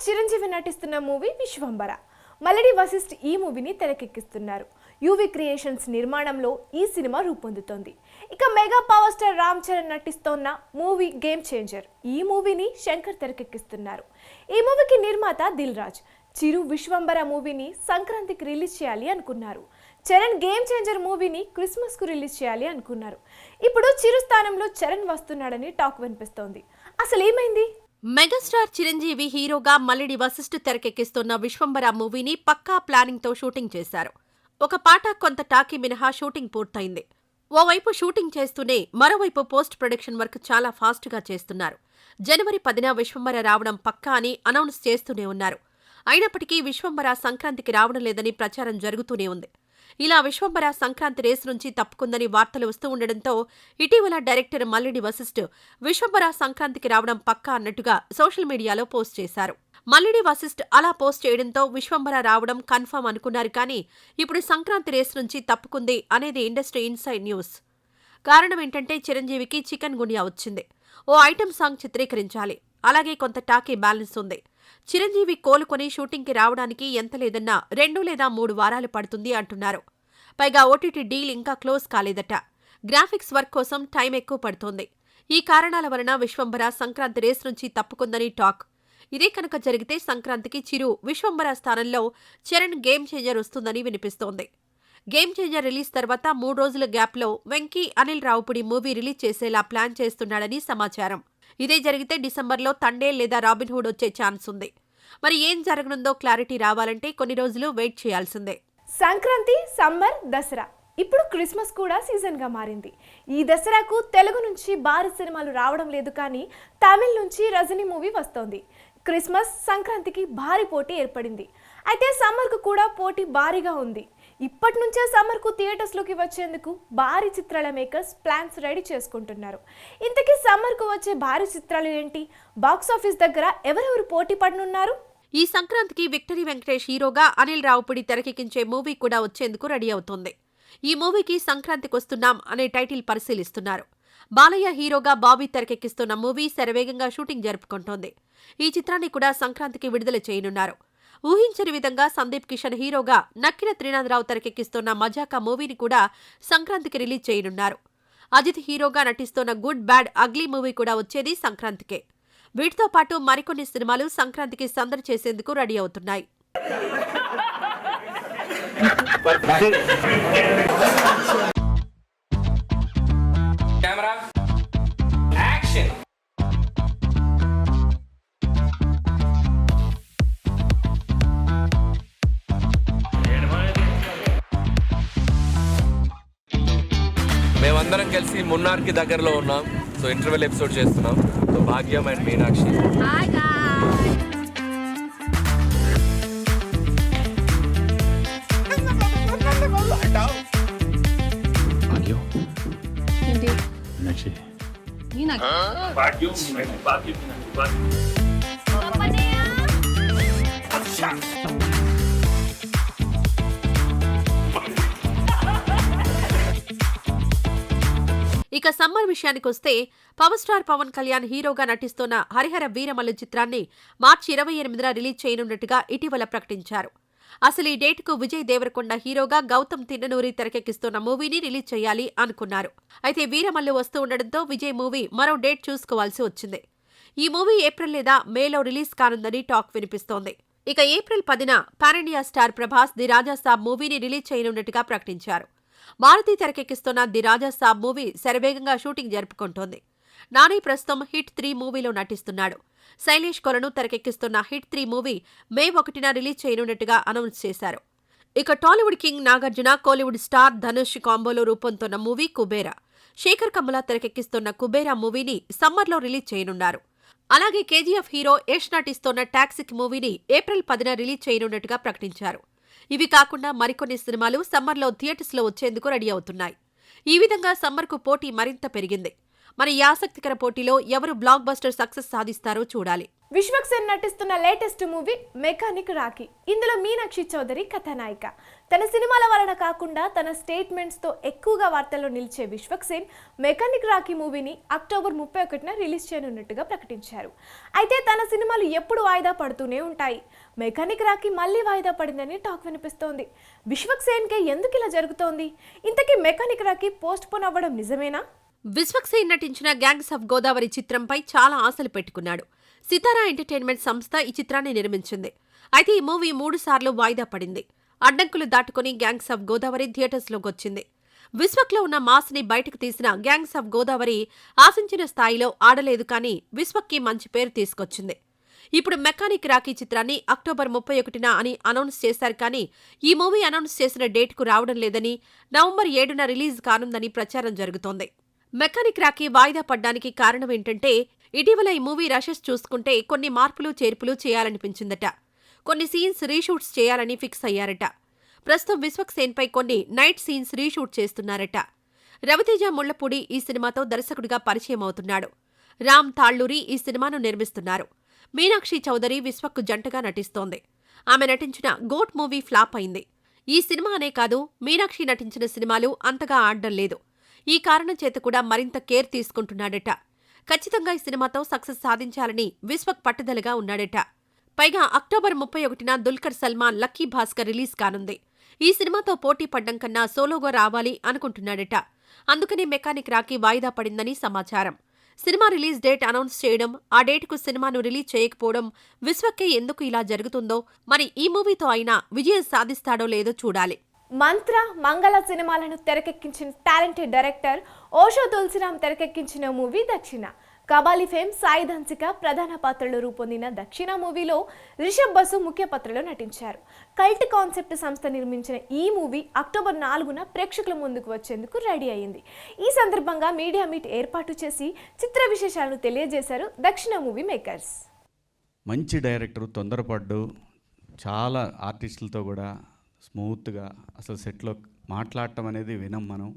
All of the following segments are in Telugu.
చిరంజీవి నటిస్తున్న మూవీ విశ్వంబర. మల్లెడి వశిష్ఠ్ ఈ మూవీని తెరకెక్కిస్తున్నారు. యూవీ క్రియేషన్స్ నిర్మాణంలో ఈ సినిమా రూపొందుతోంది. ఇక mega power star Ram Charan నటిస్తోన్న మూవీ గేమ్ చేంజర్. ఈ మూవీని శంకర్ తెరకెక్కిస్తున్నారు. ఈ మూవీకి నిర్మాత దిల్ రాజ్. చిరు విశ్వంబర మూవీని సంక్రాంతికి రిలీజ్ చేయాలి అనుకున్నారు. చరణ్ గేమ్ చేంజర్ మూవీని క్రిస్మస్ కు రిలీజ్ చేయాలి అనుకున్నారు. ఇప్పుడు చిరు స్థానంలో చరణ్ వస్తున్నాడని టాక్ వినిపిస్తోంది. అసలు ఏమైంది? మెగాస్టార్ చిరంజీవి హీరోగా మల్లెడి వశిష్ఠ్ తెరకెక్కిస్తున్న విశ్వంబర మూవీని పక్కా ప్లానింగ్ తో షూటింగ్ చేశారు. ఒక పాట కొంత టాకీ మినహా షూటింగ్ పూర్తయింది. ఓవైపు షూటింగ్ చేస్తూనే మరోవైపు పోస్ట్ ప్రొడక్షన్ వర్క్ చాలా ఫాస్ట్ గా చేస్తున్నారు. జనవరి 10న విశ్వంబర రావడం పక్కా అని అనౌన్స్ చేస్తూనే ఉన్నారు. అయినప్పటికీ విశ్వంబర సంక్రాంతికి రావడం లేదని ప్రచారం జరుగుతూనే ఉంది. ఇలా విశ్వంబర సంక్రాంతి రేసు నుంచి తప్పుకుందని వార్తలు వస్తూ ఉండడంతో ఇటీవల డైరెక్టర్ మల్లెడి వశిష్ఠ్ విశ్వంబర సంక్రాంతికి రావడం పక్కా అన్నట్టుగా సోషల్ మీడియాలో పోస్ట్ చేశారు. మల్లెడి వశిష్ఠ్ అలా పోస్ట్ చేయడంతో విశ్వంబర రావడం కన్ఫర్మ్ అనుకున్నారు. కానీ ఇప్పుడు సంక్రాంతి రేసు నుంచి తప్పుకుంది అనేది ఇండస్ట్రీ ఇన్సైడ్ న్యూస్. కారణం ఏంటంటే చిరంజీవికి చికెన్ గున్యా వచ్చింది. ఓ ఐటెం సాంగ్ చిత్రీకరించాలి. అలాగే కొంత టాకీ బ్యాలెన్స్ ఉంది. చిరంజీవి కోలుకొని షూటింగ్కి రావడానికి ఎంత లేదన్నా 2 లేదా 3 వారాలు పడుతుంది అంటున్నారు. పైగా ఓటీటీ డీల్ ఇంకా క్లోజ్ కాలేదట. గ్రాఫిక్స్ వర్క్ కోసం టైం ఎక్కువ పడుతోంది. ఈ కారణాల వలన విశ్వంబర సంక్రాంతి రేస్ నుంచి తప్పుకుందని టాక్. ఇదే కనుక జరిగితే సంక్రాంతికి చిరు విశ్వంబర స్థానంలో చరణ్ గేమ్ చేంజర్ వస్తుందని వినిపిస్తోంది. గేమ్ చేంజర్ రిలీజ్ తర్వాత 3 రోజుల గ్యాప్లో వెంకీ అనిల్ రావుపుడి మూవీ రిలీజ్ చేసేలా ప్లాన్ చేస్తున్నాడని సమాచారం. ఇదే జరిగితే డిసెంబర్లో తండే లేదా రాబిన్హుడ్ వచ్చే ఛాన్స్ ఉంది. మరి ఏం జరగనుందో క్లారిటీ రావాలంటే కొన్ని రోజులు వెయిట్ చేయాల్సిందే. సంక్రాంతి, సమ్మర్, దసరా, ఇప్పుడు క్రిస్మస్ కూడా సీజన్ గా మారింది. ఈ దసరాకు తెలుగు నుంచి భారీ సినిమాలు రావడం లేదు. కానీ తమిళ నుంచి రజనీ మూవీ వస్తోంది. క్రిస్మస్, సంక్రాంతికి భారీ పోటీ ఏర్పడింది. అయితే సమ్మర్కు కూడా పోటీ భారీగా ఉంది. ఇప్పటి నుంచే సమ్మర్కు థియేటర్స్లోకి వచ్చేందుకు భారీ చిత్రాల మేకర్స్ ప్లాన్స్ రెడీ చేసుకుంటున్నారు. ఇంతకీ సమ్మర్కు వచ్చే భారీ చిత్రాలు ఏంటి? బాక్సాఫీస్ దగ్గర ఎవరెవరు పోటీ పడనున్నారు? ఈ సంక్రాంతికి విక్టరీ వెంకటేష్ హీరోగా అనిల్ రావుపుడి తెరకెక్కించే మూవీ కూడా వచ్చేందుకు రెడీ అవుతోంది. ఈ మూవీకి సంక్రాంతికి వస్తున్నాం అనే టైటిల్ పరిశీలిస్తున్నారు. బాలయ్య హీరోగా బాబీ తెరకెక్కిస్తున్న మూవీ శరవేగంగా షూటింగ్ జరుపుకుంటోంది. ఈ చిత్రాన్ని కూడా సంక్రాంతికి విడుదల చేయనున్నారు. ఊహించని విధంగా సందీప్ కిషన్ హీరోగా నక్కిన త్రినాథరావు తెరకెక్కిస్తున్న మజాకా మూవీని కూడా సంక్రాంతికి రిలీజ్ చేయనున్నారు. అజిత్ హీరోగా నటిస్తున్న గుడ్ బ్యాడ్ అగ్లీ మూవీ కూడా వచ్చేది సంక్రాంతికే. వీటితో పాటు మరికొన్ని సినిమాలు సంక్రాంతికి సందడి చేసేందుకు రెడీ అవుతున్నాయి. మేమందరం కలిసి మున్నార్కి దగ్గరలో ఉన్నాం. సో ఇంటర్వెల్ ఎపిసోడ్ చేస్తున్నాం. సో భాగ్యం అండ్ మీనాక్షి. ఇక సమ్మర్ విషయానికొస్తే పవర్ స్టార్ పవన్ కళ్యాణ్ హీరోగా నటిస్తున్న హరిహర వీరమల్లు చిత్రాన్ని మార్చి 28న రిలీజ్ చేయనున్నట్టుగా ఇటీవల ప్రకటించారు. అసలు ఈ డేట్కు విజయ్ దేవరకొండ హీరోగా గౌతమ్ తిన్ననూరి తెరకెక్కిస్తున్న మూవీని రిలీజ్ చేయాలి అనుకున్నారు. అయితే వీరమల్లు వస్తూ ఉండడంతో విజయ్ మూవీ మరో డేట్ చూసుకోవాల్సి వచ్చింది. ఈ మూవీ ఏప్రిల్ లేదా మేలో రిలీజ్ కానుందని టాక్ వినిపిస్తోంది. ఇక ఏప్రిల్ 10న pan India star Prabhas the Rajasaab మూవీని రిలీజ్ చేయనున్నట్టుగా ప్రకటించారు. మారుతి తెరకెక్కిస్తున్న ది రాజాసాబ్ మూవీ శరవేగంగా షూటింగ్ జరుపుకుంటోంది. నాని ప్రస్తుతం హిట్ 3 మూవీలో నటిస్తున్నాడు. శైలేష్ కొలను తెరకెక్కిస్తున్న హిట్ 3 మూవీ మే 1న రిలీజ్ చేయనున్నట్టుగా అనౌన్స్ చేశారు. ఇక టాలీవుడ్ కింగ్ నాగార్జున, కోలీవుడ్ స్టార్ ధనుష్ కాంబోలో రూపొందుతున్న మూవీ కుబేరా. శేఖర్ కమ్ముల తెరకెక్కిస్తున్న కుబేరా మూవీని సమ్మర్లో రిలీజ్ చేయనున్నారు. అలాగే కేజీఎఫ్ హీరో యష్ నటిస్తున్న టాక్సిక్ మూవీని ఏప్రిల్ 10న రిలీజ్ చేయనున్నట్టుగా ప్రకటించారు. ఇవి కాకుండా మరికొన్ని సినిమాలు సమ్మర్లో థియేటర్స్లో వచ్చేందుకు రెడీ అవుతున్నాయి. ఈ విధంగా సమ్మర్కు పోటీ మరింత పెరిగింది. మరి ఈ ఆసక్తికర పోటీలో ఎవరు బ్లాక్ బస్టర్ సక్సెస్ సాధిస్తారో చూడాలి. విశ్వక్ సేన్ నటిస్తున్న లేటెస్ట్ మూవీ మెకానిక్ రాఖీ. ఇందులో మీనాక్షి చౌదరి కథానాయిక. తన సినిమాల వలన కాకుండా తన స్టేట్మెంట్స్తో ఎక్కువగా వార్తల్లో నిలిచే విశ్వక్సేన్ మెకానిక్ రాకీ మూవీని అక్టోబర్ 31న రిలీజ్ చేయనున్నట్టుగా ప్రకటించారు. అయితే తన సినిమాలు ఎప్పుడు వాయిదా పడుతూనే ఉంటాయి. మెకానిక్ రాకీ మళ్ళీ వాయిదా పడిందని టాక్ వినిపిస్తోంది. విశ్వక్సేన్కే ఎందుకు ఇలా జరుగుతోంది? ఇంతకీ మెకానిక్ రాకీ పోస్ట్ పోన్ అవ్వడం నిజమేనా? విశ్వక్సేన్ నటించిన గ్యాంగ్స్ ఆఫ్ గోదావరి చిత్రంపై చాలా ఆశలు పెట్టుకున్నాడు. సితారా ఎంటర్టైన్మెంట్ సంస్థ ఈ చిత్రాన్ని నిర్మించింది. అయితే ఈ మూవీ 3 సార్లు వాయిదా పడింది. అడ్డంకులు దాటుకుని గ్యాంగ్స్ ఆఫ్ గోదావరి థియేటర్స్లోకొచ్చింది. విశ్వక్లో ఉన్న మాస్ ని బయటకు తీసిన గ్యాంగ్స్ ఆఫ్ గోదావరి ఆశించిన స్థాయిలో ఆడలేదు, కానీ విశ్వక్కి మంచి పేరు తీసుకొచ్చింది. ఇప్పుడు మెకానిక్ రాకీ చిత్రాన్ని అక్టోబర్ 31న అని అనౌన్స్ చేశారు, కానీ ఈ మూవీ అనౌన్స్ చేసిన డేట్కు రావడం లేదని, నవంబర్ 7న రిలీజ్ కానుందని ప్రచారం జరుగుతోంది. మెకానిక్ రాకీ వాయిదా పడ్డానికి కారణమేంటంటే, ఇటీవల ఈ మూవీ రషెస్ చూసుకుంటే కొన్ని మార్పులు చేర్పులు చేయాలనిపించిందట. కొన్ని సీన్స్ రీషూట్స్ చేయాలని ఫిక్స్ అయ్యారట. ప్రస్తుతం విశ్వక్సేన్పై కొన్ని నైట్ సీన్స్ రీషూట్ చేస్తున్నారట. రవితేజ ముళ్లపూడి ఈ సినిమాతో దర్శకుడిగా పరిచయం అవుతున్నాడు. రామ్ తాళ్లూరి ఈ సినిమాను నిర్మిస్తున్నారు. మీనాక్షి చౌదరి విశ్వక్కు జంటగా నటిస్తోంది. ఆమె నటించిన గోట్ మూవీ ఫ్లాప్ అయింది. ఈ సినిమా అనే కాదు, మీనాక్షి నటించిన సినిమాలు అంతగా ఆడడం లేదు. ఈ కారణం చేత కూడా మరింత కేర్ తీసుకుంటున్నాడట. ఖచ్చితంగా ఈ సినిమాతో సక్సెస్ సాధించాలని విశ్వక్ పట్టుదలగా ఉన్నాడట. పైగా అక్టోబర్ 31న దుల్కర్ సల్మాన్ లక్కీ భాస్కర్ రిలీజ్ కానుంది. ఈ సినిమాతో పోటీ పడ్డం కన్నా సోలోగా రావాలి అనుకుంటున్నాడట. అందుకనే మెకానిక్ రాకీ వాయిదా పడిందని సమాచారం. సినిమా రిలీజ్ డేట్ అనౌన్స్ చేయడం, ఆ డేట్కు సినిమాను రిలీజ్ చేయకపోవడం విశ్వక్కే ఎందుకు ఇలా జరుగుతుందో, మరి ఈ మూవీతో అయినా విజయం సాధిస్తాడో లేదో చూడాలి. మంత్ర, మంగళ సినిమాలను తెరకెక్కించిన టాలెంటెడ్ డైరెక్టర్ ఓషో తులసిరామ్ తెరకెక్కించిన మూవీ దక్షిణ. కబాలి ఫేమ్ సాయి ధన్సిక ప్రధాన పాత్రలో రూపొందిన దక్షిణ మూవీలో రిషబ్ బసు ముఖ్య పాత్రలో నటించారు. కల్ట్ కాన్సెప్ట్ సంస్థ నిర్మించిన ఈ మూవీ అక్టోబర్ 4న ప్రేక్షకుల ముందుకు వచ్చేందుకు రెడీ అయింది. ఈ సందర్భంగా మీడియా మీట్ ఏర్పాటు చేసి చిత్ర విశేషాలను తెలియజేశారు దక్షిణ మూవీ మేకర్స్. మంచి డైరెక్టర్ తొందరపడ్డు, చాలా ఆర్టిస్టులతో కూడా స్మూత్గా అసలు సెట్లో మాట్లాడటం అనేది వినం మనం.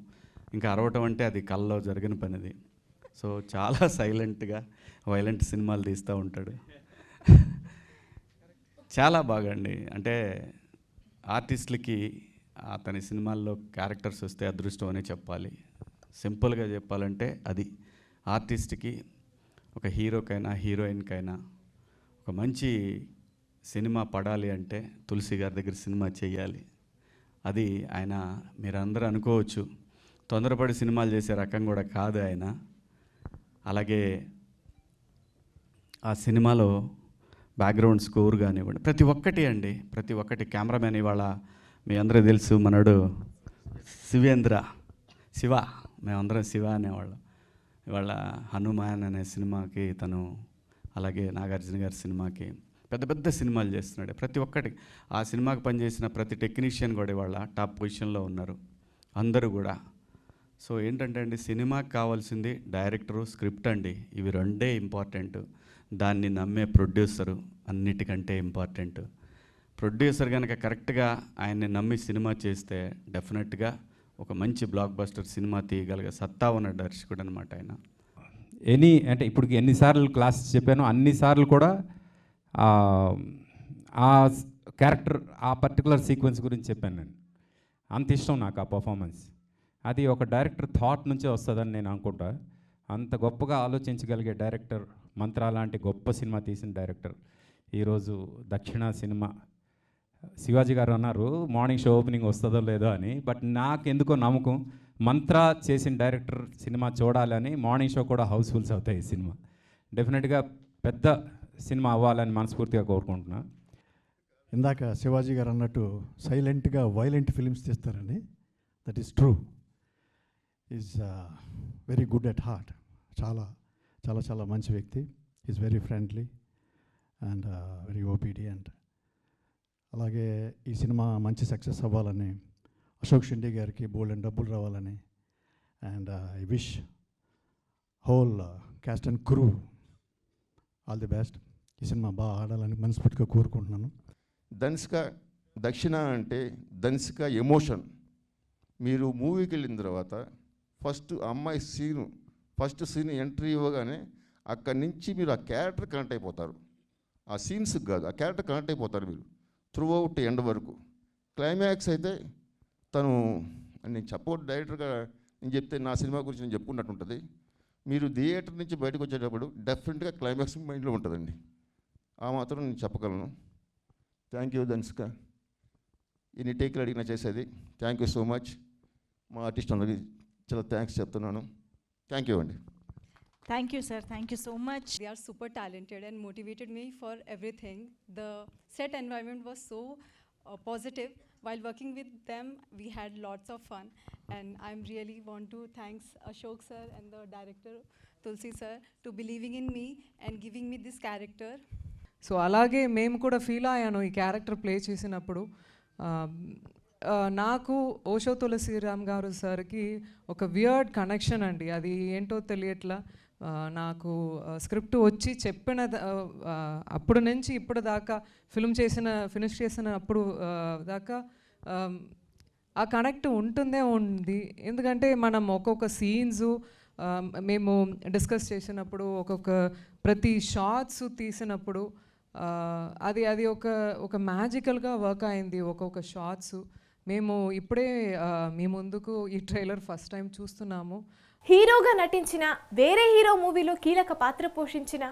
ఇంకా అరవటం అంటే అది కళ్ళలో జరిగిన పనిది. సో చాలా సైలెంట్గా వైలెంట్ సినిమాలు తీస్తూ ఉంటాడు. చాలా బాగా అండి. అంటే ఆర్టిస్టులకి అతని సినిమాల్లో క్యారెక్టర్స్ వస్తే అదృష్టం అనే చెప్పాలి. సింపుల్గా చెప్పాలంటే అది ఆర్టిస్ట్కి, ఒక హీరోకైనా హీరోయిన్కైనా ఒక మంచి సినిమా పడాలి అంటే తులసి గారి దగ్గర సినిమా చేయాలి. అది ఆయన మీరందరూ అనుకోవచ్చు, తొందరపడి సినిమాలు చేసే రకం కూడా కాదు ఆయన. అలాగే ఆ సినిమాలో బ్యాక్గ్రౌండ్ స్కోర్ కానివ్వండి, ప్రతి ఒక్కటి అండి, ప్రతి ఒక్కటి. కెమెరామెన్ ఇవాళ మీ అందరూ తెలుసు, మనడు శివ, మేమందరం శివ అనేవాళ్ళం. ఇవాళ హనుమాన్ అనే సినిమాకి తను, అలాగే నాగార్జున గారి సినిమాకి పెద్ద పెద్ద సినిమాలు చేస్తున్నాడు. ప్రతి ఒక్కటి ఆ సినిమాకి పనిచేసిన ప్రతి టెక్నీషియన్ కూడా ఇవాళ టాప్ పొజిషన్లో ఉన్నారు అందరూ కూడా. సో ఏంటంటే అండి, సినిమాకి కావాల్సింది డైరెక్టరు, స్క్రిప్ట్ అండి. ఇవి రెండే ఇంపార్టెంట్. దాన్ని నమ్మే ప్రొడ్యూసరు అన్నిటికంటే ఇంపార్టెంట్. ప్రొడ్యూసర్ కనుక కరెక్ట్గా ఆయన్ని నమ్మి సినిమా చేస్తే డెఫినెట్గా ఒక మంచి బ్లాక్ బస్టర్ సినిమా తీయగలిగే సత్తా ఉన్న దర్శకుడు అనమాట ఆయన. అంటే ఇప్పుడు ఎన్నిసార్లు క్లాస్ చెప్పానో అన్నిసార్లు కూడా ఆ క్యారెక్టర్, ఆ పర్టికులర్ సీక్వెన్స్ గురించి చెప్పాను నేను. అంత ఇష్టం నాకు ఆ పర్ఫార్మెన్స్. అది ఒక డైరెక్టర్ థాట్ నుంచే వస్తుందని నేను అనుకుంటా. అంత గొప్పగా ఆలోచించగలిగే డైరెక్టర్, మంత్ర లాంటి గొప్ప సినిమా తీసిన డైరెక్టర్ ఈరోజు దక్షిణ సినిమా. శివాజీ గారు అన్నారు మార్నింగ్ షో ఓపెనింగ్ వస్తుందో లేదో అని, బట్ నాకు ఎందుకో నమ్మకం మంత్ర చేసిన డైరెక్టర్ సినిమా చూడాలని. మార్నింగ్ షో కూడా హౌస్ఫుల్స్ అవుతాయి. ఈ సినిమా డెఫినెట్గా పెద్ద సినిమా అవ్వాలని మనస్ఫూర్తిగా కోరుకుంటున్నా. ఇందాక శివాజీ గారు అన్నట్టు సైలెంట్గా వైలెంట్ ఫిలిమ్స్ తీస్తారని, that is true. Is very good at heart. చాలా చాలా చాలా మంచి వ్యక్తి. Is very friendly and very obedient. అలాగే ఈ సినిమా మంచి సక్సెస్ అవ్వాలని, అశోక్ షిండే గారికి బోల్డెన్ డబ్బులు రావాలని, and I wish whole caste and crew all the best. ఈ సినిమా బాగా ఆడాలని మనస్ఫూర్తిగా కోరుకుంటున్నాను. ధన్సిక దక్షిణ అంటే ధన్సిక ఎమోషన్. మీరు మూవీకి వెళ్ళిన తర్వాత ఫస్ట్ అమ్మాయి ఫస్ట్ సీన్ ఎంట్రీ ఇవ్వగానే అక్కడి నుంచి మీరు ఆ క్యారెక్టర్ కనెక్ట్ అయిపోతారు. ఆ సీన్స్కి కాదు, ఆ క్యారెక్టర్ కనెక్ట్ అయిపోతారు మీరు త్రూ అవుట్ ఎండ్ వరకు. క్లైమాక్స్ అయితే తను నేను చెప్పకూడదు, డైరెక్టర్గా నేను చెప్తే నా సినిమా గురించి నేను చెప్పుకున్నట్టు ఉంటుంది. మీరు థియేటర్ నుంచి బయటకు వచ్చేటప్పుడు డెఫినెట్గా క్లైమాక్స్ మైండ్లో ఉంటుందండి. ఆ మాత్రం నేను చెప్పగలను. థ్యాంక్ యూ ధన్సిక, ఇన్ని టేకులు అడిగినా చేసేది. Thank you so much. మా ఆర్టిస్ట్ అందరికీ చాలా థ్యాంక్స్ చెప్తున్నాను. థ్యాంక్ యూ అండి. Thank you, sir. Thank you so much. They are super talented and motivated me for everything. The set environment was so positive. While working with them, we had lots of fun. And I'm really want to thanks Ashok sir and the director Tulsi sir to believing in me and giving me this character. So అలాగే మేము కూడా ఫీల్ అయ్యాను ఈ క్యారెక్టర్ ప్లే చేసినప్పుడు. నాకు ఓషో తులసిరామ్ గారు సార్కి ఒక వియర్డ్ కనెక్షన్ అండి, అది ఏంటో తెలియట్లా. నాకు స్క్రిప్ట్ వచ్చి చెప్పిన అప్పుడు నుంచి ఇప్పుడు దాకా ఫినిష్ చేసిన అప్పుడు దాకా ఆ కనెక్ట్ ఉంటుందే ఉంది. ఎందుకంటే మనం ఒక్కొక్క సీన్సు మేము డిస్కస్ చేసినప్పుడు, ఒక్కొక్క ప్రతి షార్ట్స్ తీసినప్పుడు అది ఒక మ్యాజికల్గా వర్క్ అయింది. ఒక్కొక్క షార్ట్స్ మేము ఇప్పుడే మీ ముందుకు ఈ ట్రైలర్ ఫస్ట్ టైం చూస్తున్నాము. హీరోగా నటించిన, వేరే హీరో మూవీలో కీలక పాత్ర పోషించిన,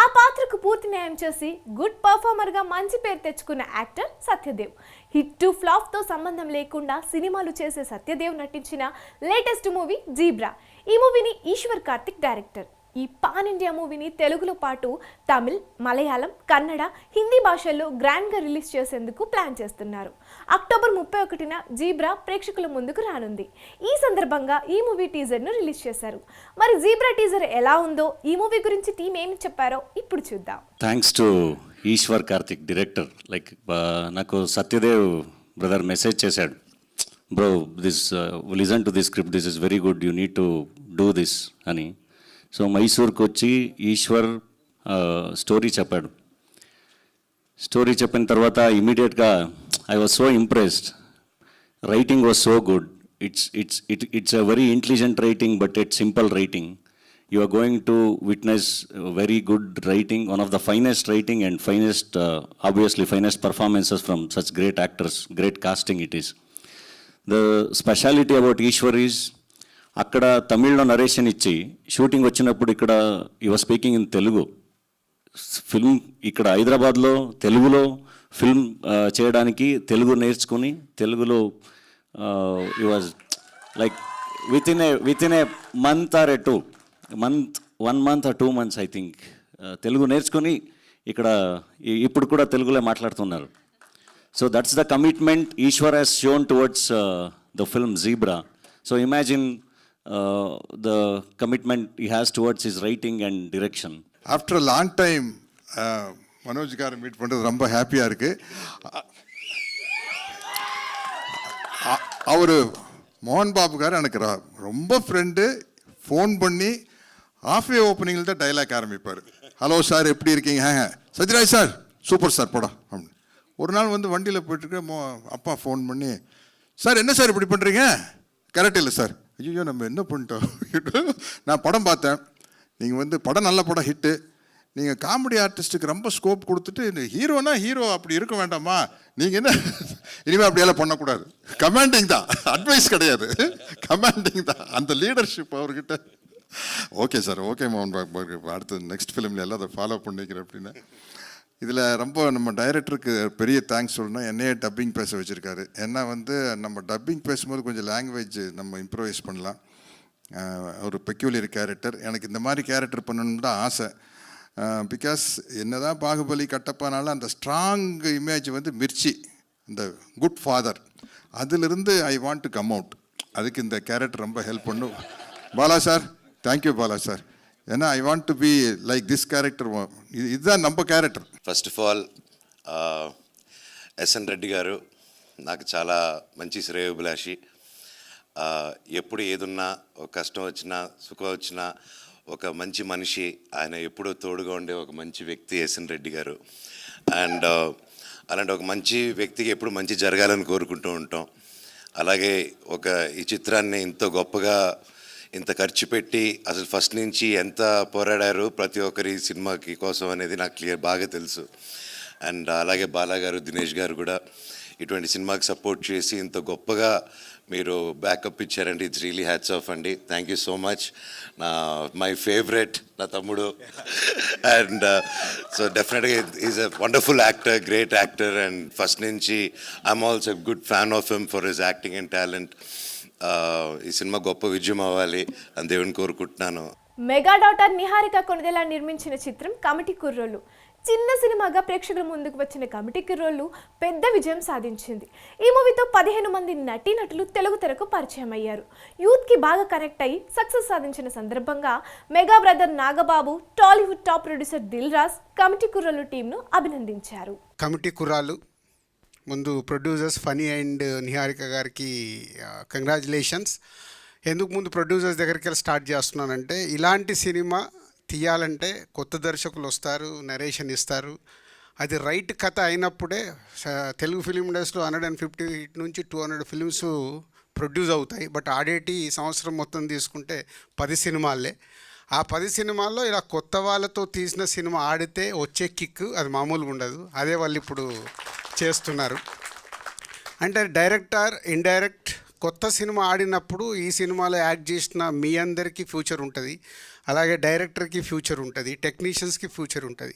ఆ పాత్రకు పూర్తి న్యాయం చేసి గుడ్ పర్ఫార్మర్గా మంచి పేరు తెచ్చుకున్న యాక్టర్ సత్యదేవ్. హిట్ టు ఫ్లాప్తో సంబంధం లేకుండా సినిమాలు చేసే సత్యదేవ్ నటించిన లేటెస్ట్ మూవీ జీబ్రా. ఈ మూవీని ఈశ్వర్ కార్తిక్ డైరెక్టర్. ఈ పాన్ ఇండియా మూవీని తెలుగులో పాటు తమిళ్, మలయాళం, కన్నడ, హిందీ భాషల్లో గ్రాండ్గా రిలీజ్ చేసేందుకు ప్లాన్ చేస్తున్నారు. అక్టోబర్ 31న జీబ్రా ప్రేక్షకుల ముందుకు రానుంది. ఈ సందర్భంగా ఈ మూవీ టీజర్ను రిలీజ్ చేశారు. మరి జీబ్రా టీజర్ ఎలా ఉందో, ఈ మూవీ గురించి టీం ఏమి చెప్పారో ఇప్పుడు చూద్దాం. Thanks to Eshwar Karthik director. నాకు సత్యదేవ్ బ్రదర్ మెసేజ్ చేశాడు, bro this listen to this script, this is very good, you need to do this అని. సో మైసూర్కి వచ్చి ఈశ్వర్ స్టోరీ చెప్పాడు. స్టోరీ చెప్పిన తర్వాత ఇమీడియట్గా I was so impressed. Writing was so good. It's a very intelligent writing, but it's simple writing. You are going to witness very good writing, one of the finest writing and finest, obviously finest performances from such great actors, great casting it is. The speciality about Ishwar is, అక్కడ తమిళ్లో నరేషన్ ఇచ్చి షూటింగ్ వచ్చినప్పుడు ఇక్కడ you are speaking in Telugu. Film ఇక్కడ హైదరాబాద్లో తెలుగులో ఫిల్మ్ చేయడానికి తెలుగు నేర్చుకుని తెలుగులో you was like with in a month or 1 month or 2 months I think Telugu నేర్చుకుని ఇక్కడ ఇప్పుడు కూడా తెలుగులో మాట్లాడుతున్నారు. So that's the commitment Eshwar has shown towards the film Zebra. So imagine the commitment he has towards his writing and direction. After a long time, Manoj garu meet பண்றது ரொம்ப ஹாப்பியா இருக்கு. அவரு மோகன் பாபு garu எனக்கு ரொம்ப ஃப்ரெண்டு. ஃபோன் பண்ணி ஆஃப்வே ஓப்பனிங்கில் தான் டைலாக் ஆரம்பிப்பார். ஹலோ சார் எப்படி இருக்கீங்க? சத்யராஜ் சார் சூப்பர் சார் படம் அப்படின்னு. ஒரு நாள் வந்து வண்டியில் போயிட்டுருக்க அப்பா ஃபோன் பண்ணி, சார் என்ன சார் இப்படி பண்ணுறீங்க? கரெக்ட் இல்லை சார். ஐயோ நம்ம என்ன பண்ணிட்டோம். நான் படம் பார்த்தேன், நீங்கள் வந்து படம் நல்ல படம் ஹிட்டு, நீங்கள் காமெடி ஆர்டிஸ்ட்டுக்கு ரொம்ப ஸ்கோப் கொடுத்துட்டு இந்த ஹீரோனா ஹீரோ அப்படி இருக்க வேண்டாமா, நீங்கள் என்ன இனிமேல் அப்படியெல்லாம் பண்ணக்கூடாது. கமாண்டிங் தான், அட்வைஸ் கிடையாது, கமாண்டிங் தான். அந்த லீடர்ஷிப் அவர்கிட்ட. ஓகே சார், ஓகே மோகன் பாபு, அடுத்து நெக்ஸ்ட் ஃபிலிமில் எல்லாம் அதை ஃபாலோ பண்ணிக்கிறேன் அப்படின்னு. இதில் ரொம்ப நம்ம டைரக்டருக்கு பெரிய தேங்க்ஸ் சொல்லணும். என்னையே டப்பிங் பேச வச்சுருக்காரு. ஏன்னா வந்து நம்ம டப்பிங் பேசும்போது கொஞ்சம் லாங்குவேஜ் நம்ம இம்ப்ரூவைஸ் பண்ணலாம். ஒரு பெக்யூலியர் கேரக்டர், எனக்கு இந்த மாதிரி கேரக்டர் பண்ணணும்னு தான் ஆசை. பிகாஸ் என்ன தான் பாகுபலி கட்டப்பானாலும் அந்த ஸ்ட்ராங் இமேஜ் வந்து மிர்ச்சி, இந்த குட் ஃபாதர், அதிலிருந்து I want to come out. அதுக்கு இந்த கேரக்டர் ரொம்ப ஹெல்ப் பண்ணும். Bala sir, thank you Bala sir. ஏன்னா I want to be like this character. இதுதான் நம்ம character. First of all S N Reddy గారు నాకు చాలా మంచి శ్రేయోభిలాషి. ఎప్పుడు ఏదున్నా, ఒక కష్టం వచ్చినా సుఖం వచ్చినా ఒక మంచి మనిషి, ఆయన ఎప్పుడూ తోడుగా ఉండే ఒక మంచి వ్యక్తి ఎస్ఎన్ రెడ్డి గారు. అండ్ అలాంటి ఒక మంచి వ్యక్తికి ఎప్పుడు మంచి జరగాలని కోరుకుంటూ ఉంటాం. అలాగే ఈ చిత్రాన్ని ఇంత గొప్పగా ఇంత ఖర్చు పెట్టి అసలు ఫస్ట్ నుంచి ఎంత పోరాడారు ప్రతి ఒక్కరి సినిమాకి కోసం అనేది నాకు బాగా తెలుసు. అండ్ అలాగే బాలా గారు, దినేష్ గారు కూడా ఇటువంటి సినిమాకి సపోర్ట్ చేసి ఇంత గొప్పగా మీరు బ్యాకప్ ఇచ్చారండి. ఇట్స్ రియలీ హ్యాట్స్ ఆఫ్ అండి. Thank you so much. My favourite నా తమ్ముడు. అండ్ సో డెఫినెట్గా is a wonderful actor, great actor. And first నుంచి I'm also good fan of him for his acting and talent. ఈ సినిమా గొప్ప విజయం అవ్వాలి అని దేవుని కోరుకుంటున్నాను. మెగా డాటర్ నిహారిక కొణిదెల నిర్మించిన చిత్రం కమిటీ కుర్రోళ్ళు. చిన్న సినిమాగా ప్రేక్షకుల ముందుకు వచ్చిన కమిటీ కుర్రోళ్ళు పెద్ద విజయం సాధించింది. ఈ మూవీతో 15 మంది నటీనటులు తెలుగు తెరకు పరిచయం అయ్యారు. యూత్కి బాగా కనెక్ట్ అయ్యి సక్సెస్ సాధించిన సందర్భంగా mega brother Nagababu, Tollywood top producer Dil Raj committee Kurrollu టీంను అభినందించారు. కమిటీ కుర్రాళ్ళు ముందు ప్రొడ్యూసర్స్ ఫనీ అండ్ నిహారిక గారికి కంగ్రాచులేషన్స్. ఎందుకు ముందు ప్రొడ్యూసర్స్ దగ్గరికి వెళ్ళి స్టార్ట్ చేస్తున్నానంటే, ఇలాంటి సినిమా తీయాలంటే కొత్త దర్శకులు వస్తారు, నరేషన్ ఇస్తారు. అది రైట్ కథ అయినప్పుడే తెలుగు ఫిలిం ఇండస్ట్రీలో 150 నుంచి 200 ఫిలిమ్స్ ప్రొడ్యూస్ అవుతాయి. బట్ ఆడేటి సంవత్సరం మొత్తం తీసుకుంటే 10 సినిమాలే. ఆ 10 సినిమాల్లో ఇలా కొత్త వాళ్ళతో తీసిన సినిమా ఆడితే వచ్చే కిక్ అది మామూలుగా ఉండదు. అదే వాళ్ళు ఇప్పుడు చేస్తున్నారు. అంటే డైరెక్టర్ ఇండైరెక్ట్ కొత్త సినిమా ఆడినప్పుడు ఈ సినిమాలో యాక్ట్ చేసిన మీ అందరికీ ఫ్యూచర్ ఉంటుంది, అలాగే డైరెక్టర్కి ఫ్యూచర్ ఉంటుంది, టెక్నీషియన్స్కి ఫ్యూచర్ ఉంటుంది.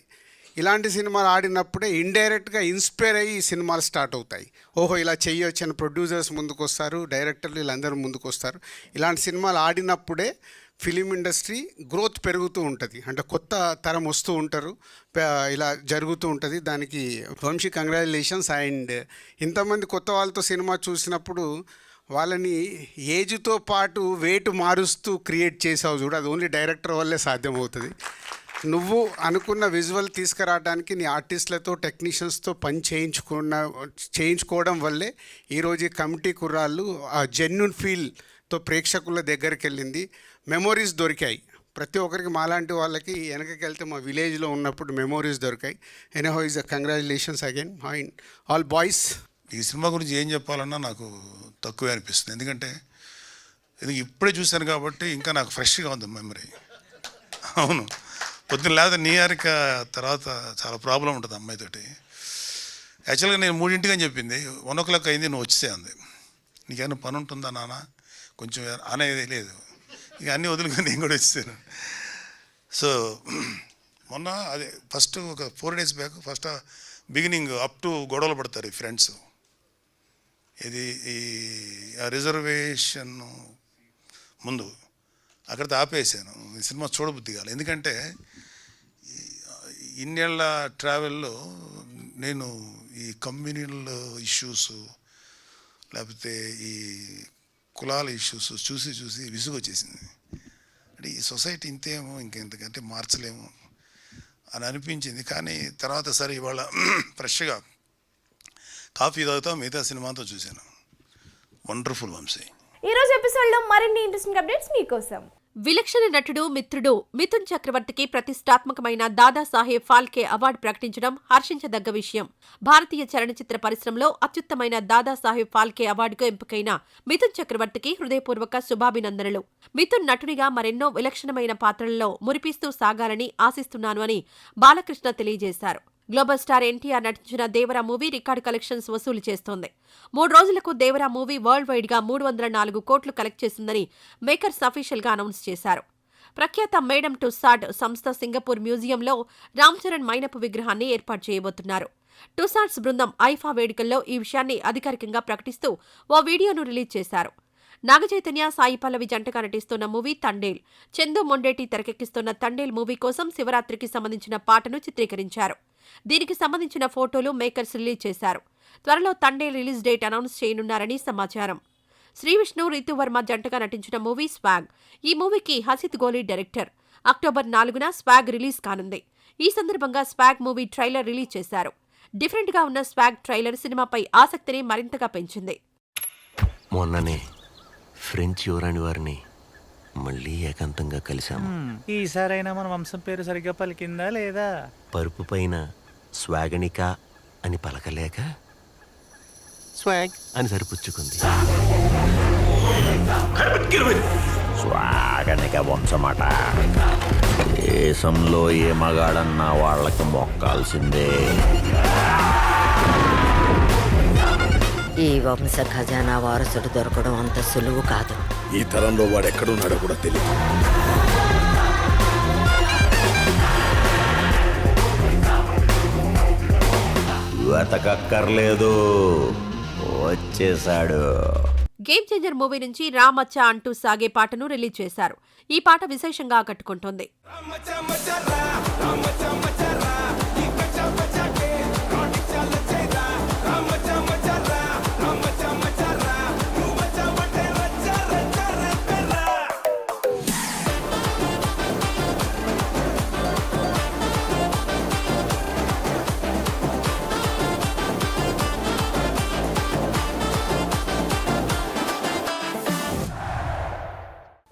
ఇలాంటి సినిమాలు ఆడినప్పుడే ఇండైరెక్ట్గా ఇన్స్పైర్ అయ్యి ఈ సినిమాలు స్టార్ట్ అవుతాయి. ఓహో ఇలా చెయ్యొచ్చు అని ప్రొడ్యూసర్స్ ముందుకు వస్తారు, డైరెక్టర్లు వీళ్ళందరూ ముందుకు వస్తారు. ఇలాంటి సినిమాలు ఆడినప్పుడే ఫిలిం ఇండస్ట్రీ గ్రోత్ పెరుగుతూ ఉంటుంది. అంటే కొత్త తరం వస్తూ ఉంటారు, ఇలా జరుగుతూ ఉంటుంది. దానికి వంశీ కంగ్రాచులేషన్స్. అండ్ ఇంతమంది కొత్త వాళ్ళతో సినిమా చూసినప్పుడు వాళ్ళని ఏజ్తో పాటు వెయిట్ మారుస్తూ క్రియేట్ చేసావు చూడు, అది ఓన్లీ డైరెక్టర్ వల్లే సాధ్యమవుతుంది. నువ్వు అనుకున్న విజువల్ తీసుకురావడానికి నీ ఆర్టిస్టులతో టెక్నీషియన్స్తో పని చేయించుకోవడం వల్లే ఈరోజు ఈ కమిటీ కుర్రాళ్ళు ఆ జెన్యున్ ఫీల్తో ప్రేక్షకుల దగ్గరికి వెళ్ళింది. మెమొరీస్ దొరికాయి ప్రతి ఒక్కరికి. మాలాంటి వాళ్ళకి వెనకకి వెళ్తే మా విలేజ్లో ఉన్నప్పుడు మెమొరీస్ దొరికాయి. Anyhow is congratulations again and all boys. ఈ సినిమా గురించి ఏం చెప్పాలన్నా నాకు తక్కువే అనిపిస్తుంది. ఎందుకంటే ఇప్పుడే చూశాను కాబట్టి ఇంకా నాకు ఫ్రెష్గా ఉంది మెమరీ. అవును, పొద్దున్న లేదా నిహారిక తర్వాత చాలా ప్రాబ్లం ఉంటుంది అమ్మాయితోటి. యాక్చువల్గా నేను 3 అని చెప్పింది, 1 o'clock అయింది, నువ్వు వచ్చేసే అంది. నీకేమైనా పని ఉంటుందా నాన్న కొంచెం అనేది లేదు. ఇక అన్నీ వదులుకొని నేను కూడా వచ్చేసాను. సో మొన్న అదే ఫస్ట్ ఒక 4 days back first beginning up to గొడవలు పడతారు ఈ ఫ్రెండ్స్. ఇది ఈ రిజర్వేషన్ ముందు అక్కడితో ఆపేసాను. ఈ సినిమా చూడబుద్ధి కాదు. ఎందుకంటే ఇన్నేళ్ల ట్రావెల్లో నేను ఈ కమ్యూనల్ ఇష్యూస్ లేకపోతే ఈ కులాల ఇష్యూస్ చూసి చూసి విసుగు వచ్చేసింది. అంటే ఈ సొసైటీ ఇంతేమో ఇంకెంతకంటే మార్చలేము అని అనిపించింది. కానీ తర్వాత సరే ఇవాళ ఫ్రెష్గా కాఫీ తాగుతా మిగతా సినిమాతో చూశాను. వండర్ఫుల్ వంశీ. ఈరోజు ఎపిసోడ్లో మరిన్ని ఇంట్రెస్టింగ్ అప్డేట్స్ మీకోసం. విలక్షణ నటుడు మిత్రుడు మిథున్ చక్రవర్తికి ప్రతిష్టాత్మకమైన దాదాసాహెబ్ ఫాల్కే అవార్డు ప్రకటించడం హర్షించదగ్గ విషయం. భారతీయ చలనచిత్ర పరిశ్రమలో అత్యుత్తమైన దాదాసాహెబ్ ఫాల్కే అవార్డుకు ఎంపికైన మిథున్ చక్రవర్తికి హృదయపూర్వక శుభాభినందనలు. మిథున్ నటునిగా మరెన్నో విలక్షణమైన పాత్రలలో మురిపిస్తూ సాగాలని ఆశిస్తున్నాను అని బాలకృష్ణ తెలియజేశారు. గ్లోబల్ స్టార్ ఎన్టీఆర్ నటించిన దేవరా మూవీ రికార్డు కలెక్షన్స్ వసూలు చేస్తోంది. 3 రోజులకు దేవరా మూవీ వరల్డ్ వైడ్ గా 304 కోట్లు కలెక్ట్ చేసిందని మేకర్స్ అఫీషియల్ గా అనౌన్స్ చేశారు. ప్రఖ్యాత మేడమ్ టుస్సాడ్ సంస్థ సింగపూర్ మ్యూజియంలో రామ్ చరణ్ మైనపు విగ్రహాన్ని ఏర్పాటు చేయబోతున్నారు. టుస్సాడ్స్ బృందం ఐఫా వేడుకల్లో ఈ విషయాన్ని అధికారికంగా ప్రకటిస్తూ ఓ వీడియోను రిలీజ్ చేశారు. నాగచైతన్య, సాయి పల్లవి జంటగా నటిస్తున్న మూవీ తండేల్. చందు మొండేటి తెరకెక్కిస్తున్న తండేల్ మూవీ కోసం శివరాత్రికి సంబంధించిన పాటను చిత్రీకరించారు. దీనికి సంబంధించిన ఫోటోలు మేకర్స్ రిలీజ్ చేశారు. త్వరలో తండేల్ రిలీజ్ డేట్ అనౌన్స్ చేయనున్నారని సమాచారం. శ్రీవిష్ణు, రితువర్మ జంటగా నటించిన మూవీ స్వాగ్. ఈ మూవీకి హసిత్ గోలీ డైరెక్టర్. అక్టోబర్ 4న స్వాగ్ రిలీజ్ కానుంది. ఈ సందర్భంగా స్వాగ్ మూవీ ట్రైలర్ రిలీజ్ చేశారు. డిఫరెంట్గా ఉన్న స్వాగ్ ట్రైలర్ సినిమాపై ఆసక్తిని మరింతగా పెంచింది. మొన్ననే ఫ్రెంచ్ యువరాణి వారిని మళ్ళీ ఏకాంతంగా కలిశాము. ఈసారైనా మన వంశం పేరు సరిగ్గా పలికిందా లేదా? పరుపు పైన స్వాగనిక అని పలకలేక స్వాగ్ అని సరిపుచ్చుకుంది. స్వాగనిక వంశమట. దేశంలో ఏ మగాడన్నా వాళ్ళకి మొక్కాల్సిందే. ఈ వంశ ఖజానా వారసుడు దొరకడం అంత సులువు కాదు. ఈ తరంలో వాడు ఎక్కడున్నాడో కూడా తెలియదు. వెతకక్కర్లేదు, వచ్చేశాడు. గేమ్ చేంజర్ మూవీ నుంచి రామచ్చా అంటూ సాగే పాటను రిలీజ్ చేశారు. ఈ పాట విశేషంగా ఆకట్టుకుంటోంది.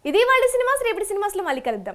ఇది వాళ్ళ సినిమాస్. రేపటి సినిమాస్లో మళ్ళీ కలుద్దాం.